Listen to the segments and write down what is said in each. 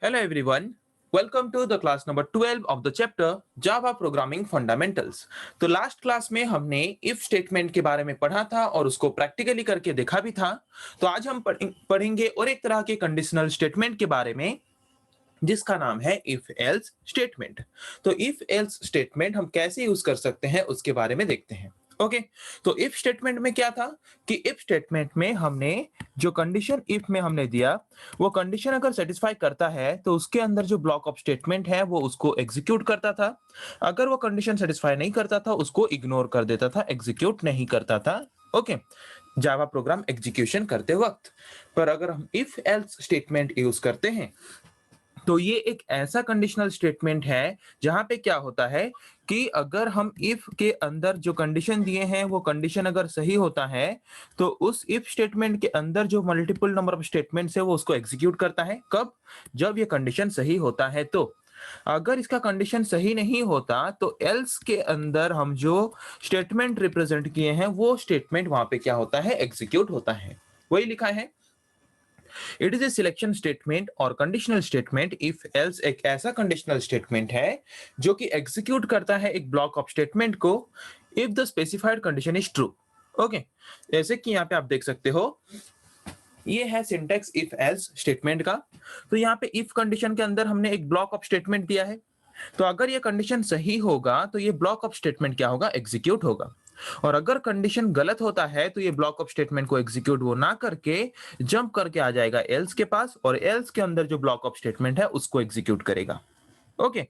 Hello everyone. Welcome to the class number 12 of the chapter Java Programming Fundamentals. तो last class में हमने if statement के बारे में पढ़ा था और उसको प्रैक्टिकली करके देखा भी था। तो आज हम पढ़ेंगे और एक तरह के कंडीशनल स्टेटमेंट के बारे में जिसका नाम है इफ एल्स स्टेटमेंट। तो इफ एल्स स्टेटमेंट हम कैसे यूज कर सकते हैं उसके बारे में देखते हैं। ओके, तो इफ स्टेटमेंट में क्या था कि इफ स्टेटमेंट में हमने जो कंडीशन इफ में हमने दिया वो कंडीशन अगर सेटिस्फाई करता है तो उसके अंदर जो ब्लॉक ऑफ स्टेटमेंट है वो उसको एग्जीक्यूट करता था। अगर वो कंडीशन सेटिस्फाई नहीं करता था उसको इग्नोर कर देता था, एग्जीक्यूट नहीं करता था। ओके, जावा प्रोग्राम एग्जीक्यूशन करते वक्त। पर अगर हम इफ एल्स स्टेटमेंट यूज करते हैं तो ये एक ऐसा कंडीशनल स्टेटमेंट है जहां पे क्या होता है कि अगर हम इफ के अंदर जो कंडीशन दिए हैं वो कंडीशन अगर सही होता है तो उस इफ स्टेटमेंट के अंदर जो मल्टीपल नंबर ऑफ स्टेटमेंट्स है वो उसको एग्जीक्यूट करता है। कब? जब ये कंडीशन सही होता है। तो अगर इसका कंडीशन सही नहीं होता तो एल्स के अंदर हम जो स्टेटमेंट रिप्रेजेंट किए हैं वो स्टेटमेंट वहां पे क्या होता है, एग्जीक्यूट होता है। वही लिखा है, it is a selection statement और कंडीशनल स्टेटमेंट इफ एल्स एक ऐसा कंडीशनल स्टेटमेंट है जो कि एग्जीक्यूट करता है एक ब्लॉक ऑफ स्टेटमेंट को if the specified condition is true. Okay, जैसे कि यहाँ पे आप देख सकते हो, ये है सिंटेक्स इफ एल्स स्टेटमेंट का। तो यहाँ पे इफ कंडीशन के अंदर हमने एक ब्लॉक ऑफ स्टेटमेंट दिया है। तो अगर ये कंडीशन सही होगा तो ये ब्लॉक ऑफ स्टेटमेंट क्या होगा, एग्जीक्यूट होगा। और अगर कंडीशन गलत होता है तो ये ब्लॉक ऑफ स्टेटमेंट को एग्जीक्यूट वो ना करके जंप करके आ जाएगा एल्स के पास और एल्स के अंदर जो ब्लॉक ऑफ स्टेटमेंट है उसको एग्जीक्यूट करेगा। ओके,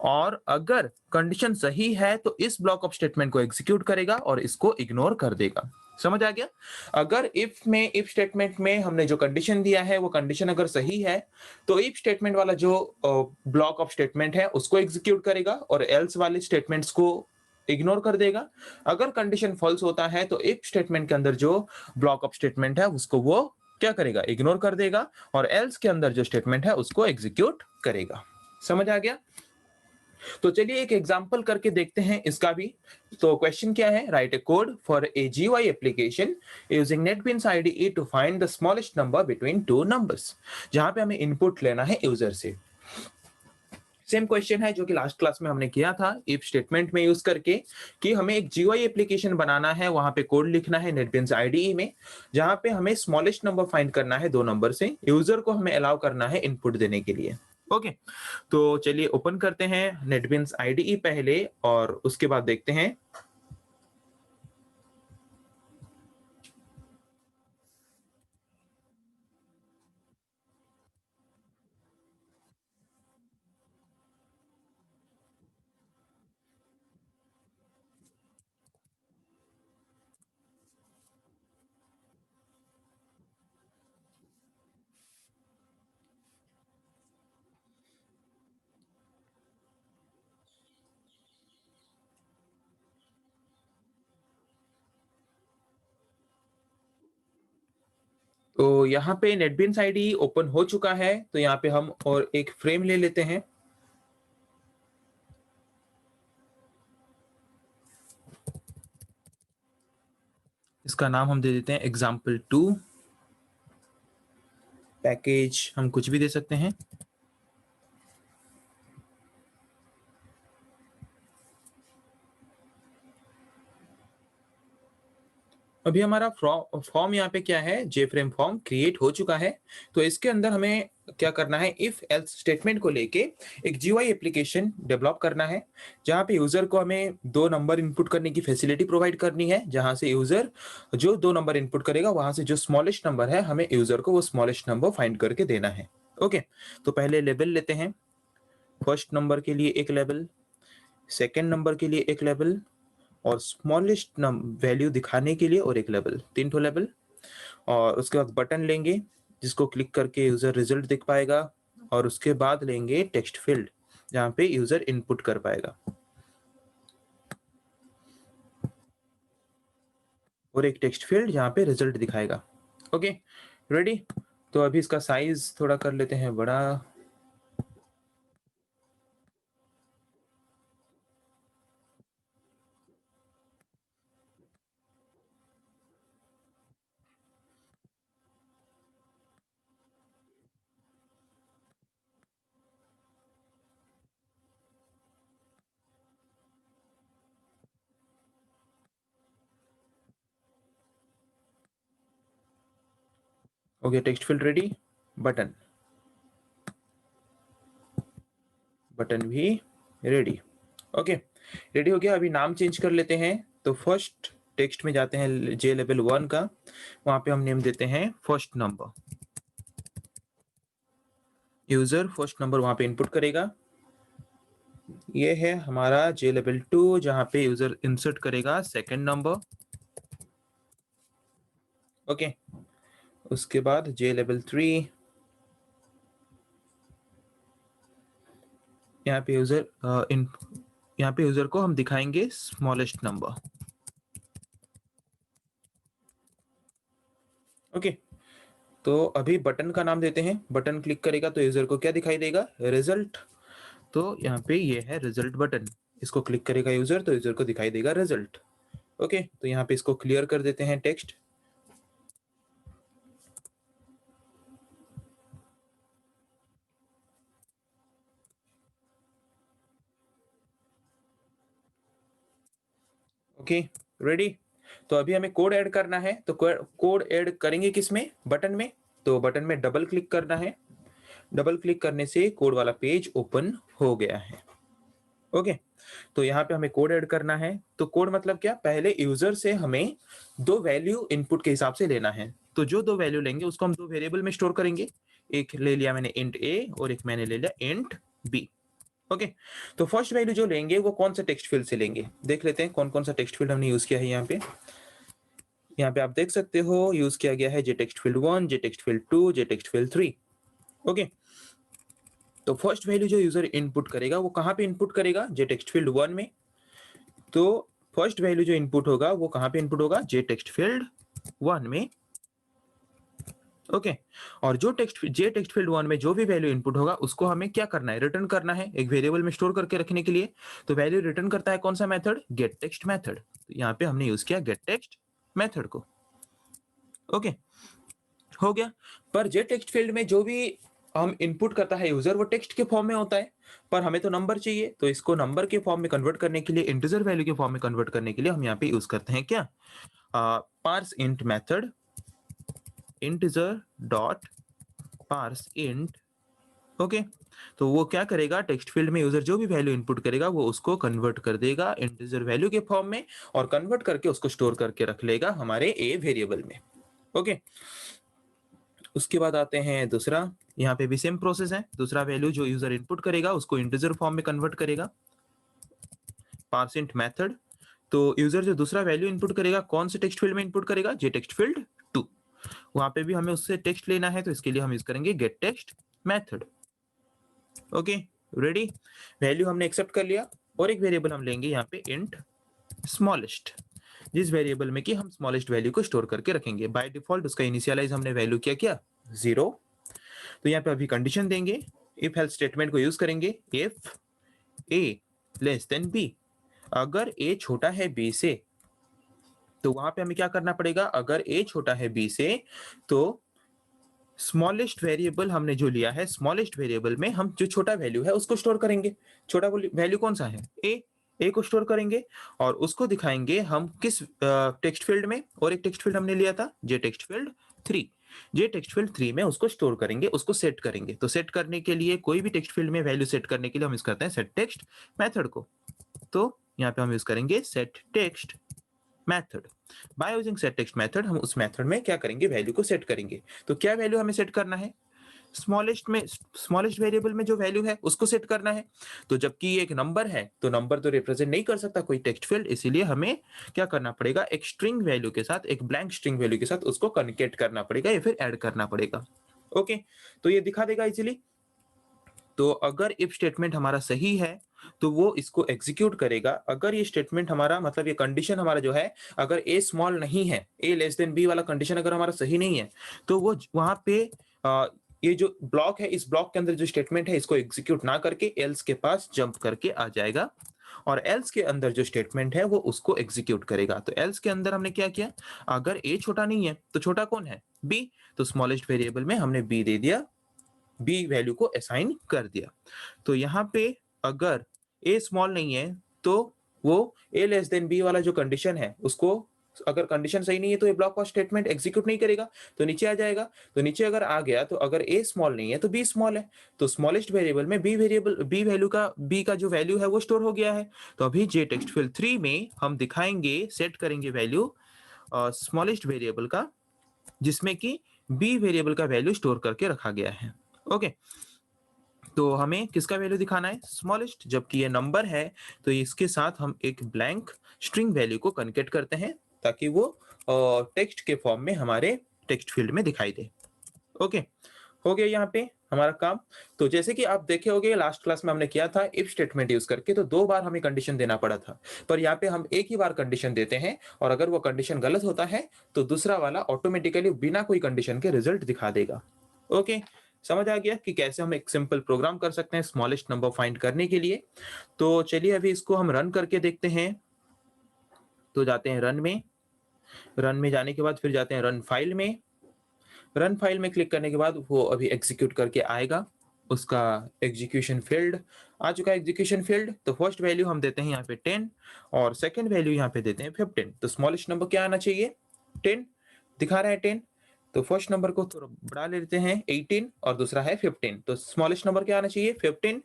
और अगर कंडीशन सही है तो इस ब्लॉक ऑफ स्टेटमेंट को एग्जीक्यूट करेगा और इसको इग्नोर कर देगा। समझ आ गया? अगर इफ स्टेटमेंट में हमने जो कंडीशन दिया है वो कंडीशन अगर सही है तो इफ स्टेटमेंट वाला जो ब्लॉक ऑफ स्टेटमेंट है उसको एग्जीक्यूट करेगा और एल्स वाले स्टेटमेंट्स को इग्नोर कर देगा। अगर कंडीशन फॉल्स होता है तो इफ स्टेटमेंट के अंदर जो ब्लॉक ऑफ स्टेटमेंट है उसको वो क्या करेगा, इग्नोर कर देगा और एल्स के अंदर जो स्टेटमेंट है उसको एग्जीक्यूट करेगा। समझ आ गया? तो चलिए एक एग्जांपल करके देखते हैं इसका भी। तो क्वेश्चन क्या है, write a code for a GUI application using NetBeans IDE to find the smallest number between two numbers. जहां पे हमें इनपुट लेना है यूजर से। सेम क्वेश्चन है जो कि लास्ट क्लास में हमने किया था इफ स्टेटमेंट में यूज करके कि हमें एक जीयूआई एप्लीकेशन बनाना है, वहां पे कोड लिखना है नेटबीन्स आईडीई में, जहां पे हमें स्मॉलेस्ट नंबर फाइंड करना है दो नंबर से, यूजर को हमें अलाउ करना है इनपुट देने के लिए। ओके, तो चलिए ओपन करते हैं नेटबीन्स आईडीई पहले और उसके बाद देखते हैं। तो यहाँ पे नेटबीन्स आईडीई ओपन हो चुका है। तो यहाँ पे हम और एक फ्रेम ले लेते हैं। इसका नाम हम दे देते हैं example2। पैकेज हम कुछ भी दे सकते हैं। अभी हमारा फॉर्म यहाँ पे क्या है, जे फ्रेम फॉर्म क्रिएट हो चुका है। तो इसके अंदर हमें क्या करना है, इफ एल्स स्टेटमेंट को लेके एक जीयूआई एप्लीकेशन डेवलप करना है, जहाँ पे यूजर को हमें दो नंबर इनपुट करने की फैसिलिटी प्रोवाइड करनी है, जहाँ से यूजर जो दो नंबर इनपुट करेगा वहां से जो स्मॉलेस्ट नंबर है हमें यूजर को वो स्मॉलेस्ट नंबर फाइंड करके देना है। ओके, तो पहले लेवल लेते हैं। फर्स्ट नंबर के लिए एक लेवल, सेकेंड नंबर के लिए एक लेवल और स्मॉलेस्ट वैल्यू दिखाने के लिए और एक लेवल, तीन ठो लेवल। और उसके बाद बटन लेंगे जिसको क्लिक करके यूजर रिजल्ट देख पाएगा और उसके बाद लेंगे टेक्स्ट फील्ड जहाँ पे यूजर इनपुट कर पाएगा और एक टेक्स्ट फील्ड जहाँ पे रिजल्ट दिखाएगा। Okay, ready? तो अभी इसका साइज थोड़ा कर लेते हैं बड़ा। हो गया text field ready. Button, button भी रेडी। ओके, रेडी हो गया। अभी नाम चेंज कर लेते हैं। तो फर्स्ट टेक्स्ट में जाते हैं जे लेवल 1 का, वहां पे हम नेम देते हैं first number. User first number वहां पे इनपुट करेगा। ये है हमारा जे लेवल 2, जहां पे यूजर इंसर्ट करेगा सेकंड नंबर। ओके, उसके बाद जे लेवल 3, यहाँ पे यहाँ पे यूजर को हम दिखाएंगे स्मॉलेस्ट नंबर। ओके, तो अभी बटन का नाम देते हैं। बटन क्लिक करेगा तो यूजर को क्या दिखाई देगा? रिजल्ट। तो यहाँ पे ये है रिजल्ट बटन। इसको क्लिक करेगा यूजर तो यूजर को दिखाई देगा रिजल्ट। ओके, तो यहाँ पे इसको क्लियर कर देते हैं टेक्स्ट। Okay, ready. तो अभी हमें कोड ऐड करना है। तो कोड ऐड करेंगे किसमें? बटन में। तो बटन में डबल क्लिक करना है। डबल क्लिक करने से कोड वाला पेज ओपन हो गया है। ओके, तो यहाँ पे हमें कोड ऐड करना है। तो कोड मतलब क्या? पहले यूजर से हमें दो वैल्यू इनपुट के हिसाब से लेना है। तो जो दो वैल्यू लेंगे उसको हम दो वेरिएबल में स्टोर करेंगे। एक ले लिया मैंने इंट ए और एक मैंने ले लिया इंट बी। ओके, तो फर्स्ट वैल्यू जो लेंगे वो कौन सा टेक्स्ट फील्ड से लेंगे, देख लेते हैं कौन कौन सा टेक्स्ट फील्ड हमने यूज किया है। यहाँ पे आप देख सकते हो यूज किया गया है जे टेक्स्ट फील्ड 1, जे टेक्स्ट फील्ड 2, जे टेक्स्ट फील्ड 3। ओके, तो फर्स्ट वैल्यू जो यूजर इनपुट करेगा वो कहाँ पे इनपुट करेगा? जे टेक्स्ट फील्ड 1 में। तो फर्स्ट वैल्यू जो इनपुट होगा वो कहाँ पे इनपुट होगा? जे टेक्स्ट फील्ड 1 में। ओके, और जो जे टेक्स्ट फील्ड 1 में जो भी वैल्यू इनपुट होगा उसको हमें क्या करना है? रिटर्न करना है एक वेरिएबल में स्टोर करके रखने के लिए। तो वैल्यू रिटर्न करता है कौन सा मेथड? Gate text method. तो यहाँ पे हमने यूज किया गेट टेक्स्ट मेथड को। ओके, हो गया। पर जे टेक्स्ट फील्ड में जो भी हम इनपुट करता है यूजर वो टेक्स्ट के फॉर्म में होता है, पर हमें तो नंबर चाहिए। तो इसको नंबर के फॉर्म में कन्वर्ट करने के लिए, इंटीजर वैल्यू के फॉर्म में कन्वर्ट करने के लिए हम यहाँ पे यूज करते हैं क्या? Parse int method, integer dot parse int. Okay, तो वो क्या करेगा? टेक्स्ट फील्ड में यूजर जो भी वैल्यू इनपुट करेगा वो उसको कन्वर्ट कर देगा इंटीजर वैल्यू के फॉर्म में, और कन्वर्ट करके उसको स्टोर करके रख लेगा हमारे ए वेरिएबल में। ओके, उसके बाद आते हैं दूसरा। यहाँ पे भी सेम प्रोसेस है। दूसरा वैल्यू जो यूजर इनपुट करेगा उसको इंटीजर फॉर्म में कन्वर्ट करेगा, पार्सिंट मेथड। तो यूजर जो दूसरा वैल्यू इनपुट करेगा कौन से टेक्स्ट फील्ड में इनपुट करेगा? जे टेक्स्ट फील्ड 2। वहां पे भी हमें उससे टेक्स्ट लेना है, तो इसके लिए हम यूज करेंगे gate text method. Okay, ready. Value हमने एक्सेप्ट कर लिया, और एक वेरिएबल हम लेंगे यहाँ पे इंट स्मॉलेस्ट, जिस वेरिएबल में कि हम स्मॉलेस्ट वैल्यू को स्टोर करके रखेंगे। बाय डिफॉल्ट उसका इनिशियलाइज हमने वैल्यू क्या 0। तो यहाँ पे अभी कंडीशन देंगे, इफ हेल्स स्टेटमेंट को यूज करेंगे। If A less than B, अगर ए छोटा है बी से, तो वहां पे हमें क्या करना पड़ेगा? अगर ए छोटा है बी से तो स्मॉलेस्ट वेरिएबल हमने जो लिया है, स्मॉलेस्ट वेरिएबल में हम जो छोटा वैल्यू है उसको स्टोर करेंगे। छोटा वैल्यू कौन सा है? ए को स्टोर करेंगे, और उसको दिखाएंगे हम किस टेक्स्ट फील्ड में? और एक टेक्स्ट फील्ड हमने लिया था जे टेक्स्ट फील्ड 3। जे टेक्स्ट फील्ड 3 में उसको स्टोर करेंगे, उसको सेट करेंगे। तो सेट करने के लिए, कोई भी टेक्स्ट फील्ड में वैल्यू सेट करने के लिए हम यूज करते हैं सेट टेक्स्ट मेथड को। तो यहाँ पे हम यूज करेंगे set text method. By using set text method हम उस मेथड में क्या करेंगे? वैल्यू को सेट करेंगे। तो क्या वैल्यू हमें सेट करना है? स्मॉलेस्ट वेरिएबल में जो वैल्यू है उसको सेट करना है। तो जबकि ये एक नंबर है, तो नंबर तो रिप्रेजेंट नहीं कर सकता कोई टेक्स्ट फील्ड, इसीलिए हमें क्या करना पड़ेगा? एक स्ट्रिंग वैल्यू के साथ, एक ब्लैंक स्ट्रिंग वैल्यू के साथ उसको कनेक्ट करना पड़ेगा, या फिर ऐड करना पड़ेगा। ओके, तो ये दिखा देगा इजीली। तो अगर इफ स्टेटमेंट हमारा सही है तो वो इसको एग्जीक्यूट करेगा। अगर ये स्टेटमेंट हमारा, मतलब ये कंडीशन हमारा जो है, अगर ए स्मॉल नहीं है, ए लेस देन बी वाला कंडीशन अगर हमारा सही नहीं है, तो वो वहां पे ये जो ब्लॉक है, इस ब्लॉक के अंदर जो स्टेटमेंट है इसको एग्जीक्यूट ना करके एल्स के पास जंप करके आ जाएगा, और एल्स के अंदर जो स्टेटमेंट है वो उसको एग्जीक्यूट करेगा। तो एल्स के अंदर हमने क्या किया? अगर ए छोटा नहीं है तो छोटा कौन है? बी। तो स्मॉलेस्ट वेरिएबल में हमने बी दे दिया, बी वैल्यू को असाइन कर दिया। तो यहाँ पे अगर ए स्मॉल नहीं है तो वो ए लेस देन बी वाला जो कंडीशन है उसको अगर कंडीशन सही नहीं है तो ये ब्लॉक और स्टेटमेंट एग्जीक्यूट नहीं करेगा, तो नीचे आ जाएगा। तो नीचे अगर आ गया तो अगर a स्मॉल नहीं है तो b स्मॉल है, तो स्मॉलेस्ट वेरिएबल में b का जो वैल्यू है वो स्टोर हो गया है। तो अभी जे टेक्स्ट फील्ड 3 में हम दिखाएंगे, सेट करेंगे वैल्यू स्मॉलेस्ट वेरिएबल का, जिसमें कि b वेरिएबल का वैल्यू स्टोर करके रखा गया है। ओके, तो हमें किसका वैल्यू दिखाना है? स्मॉलेस्ट। जबकि ये नंबर है तो इसके साथ हम एक ब्लैंक स्ट्रिंग वैल्यू को कनकेट करते हैं ताकि वो टेक्स्ट के फॉर्म में हमारे टेक्स्ट फील्ड में दिखाई दे। ओके, हो गया यहाँ पे हमारा काम। तो जैसे कि आप देखे होंगे लास्ट क्लास में हमने किया था इफ स्टेटमेंट यूज करके, तो 2 बार हमें कंडीशन देना पड़ा था, पर यहाँ पे हम एक ही बार कंडीशन देते हैं, और अगर वो कंडीशन गलत होता है तो दूसरा वाला ऑटोमेटिकली बिना कोई कंडीशन के रिजल्ट दिखा देगा। ओके, समझ आ गया कि कैसे हम एक सिंपल प्रोग्राम कर सकते हैं स्मॉलेस्ट नंबर फाइंड करने के लिए। तो चलिए अभी इसको हम रन करके देखते हैं। तो जाते हैं रन में, रन में जाने के बाद फिर जाते हैं रन फाइल में। रन फाइल में क्लिक करने के बाद वो अभी एग्जीक्यूट करके आएगा, उसका एग्जीक्यूशन फील्ड आ चुका है। एग्जीक्यूशन फील्ड, तो फर्स्ट वैल्यू हम देते हैं यहाँ पे 10 और सेकंड वैल्यू यहाँ पे देते हैं 15। तो स्मॉलेस्ट नंबर क्या आना चाहिए? 10 दिखा रहा है 10, तो फर्स्ट नंबर को थोड़ा बढ़ा लेते हैं 18 और दूसरा है 15, तो स्मॉलेस्ट नंबर क्या आना चाहिए? 15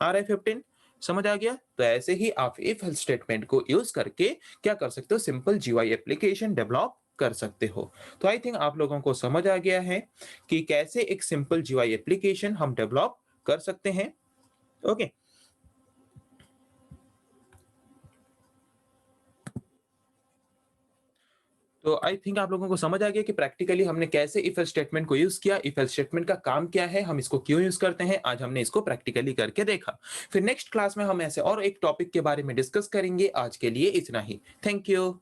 आ रहा है 15। समझ आ गया? तो ऐसे ही आप इफ एल्स स्टेटमेंट को यूज करके क्या कर सकते हो? सिंपल जीयूआई एप्लीकेशन डेवलप कर सकते हो। तो आई थिंक आप लोगों को समझ आ गया है कि कैसे एक सिंपल जीयूआई एप्लीकेशन हम डेवलप कर सकते हैं। ओके, तो आई थिंक आप लोगों को समझ आ गया कि प्रैक्टिकली हमने कैसे इफ एल्स स्टेटमेंट को यूज किया, इफ एल्स स्टेटमेंट का काम क्या है, हम इसको क्यों यूज करते हैं। आज हमने इसको प्रैक्टिकली करके देखा। फिर नेक्स्ट क्लास में हम ऐसे और एक टॉपिक के बारे में डिस्कस करेंगे। आज के लिए इतना ही। Thank you.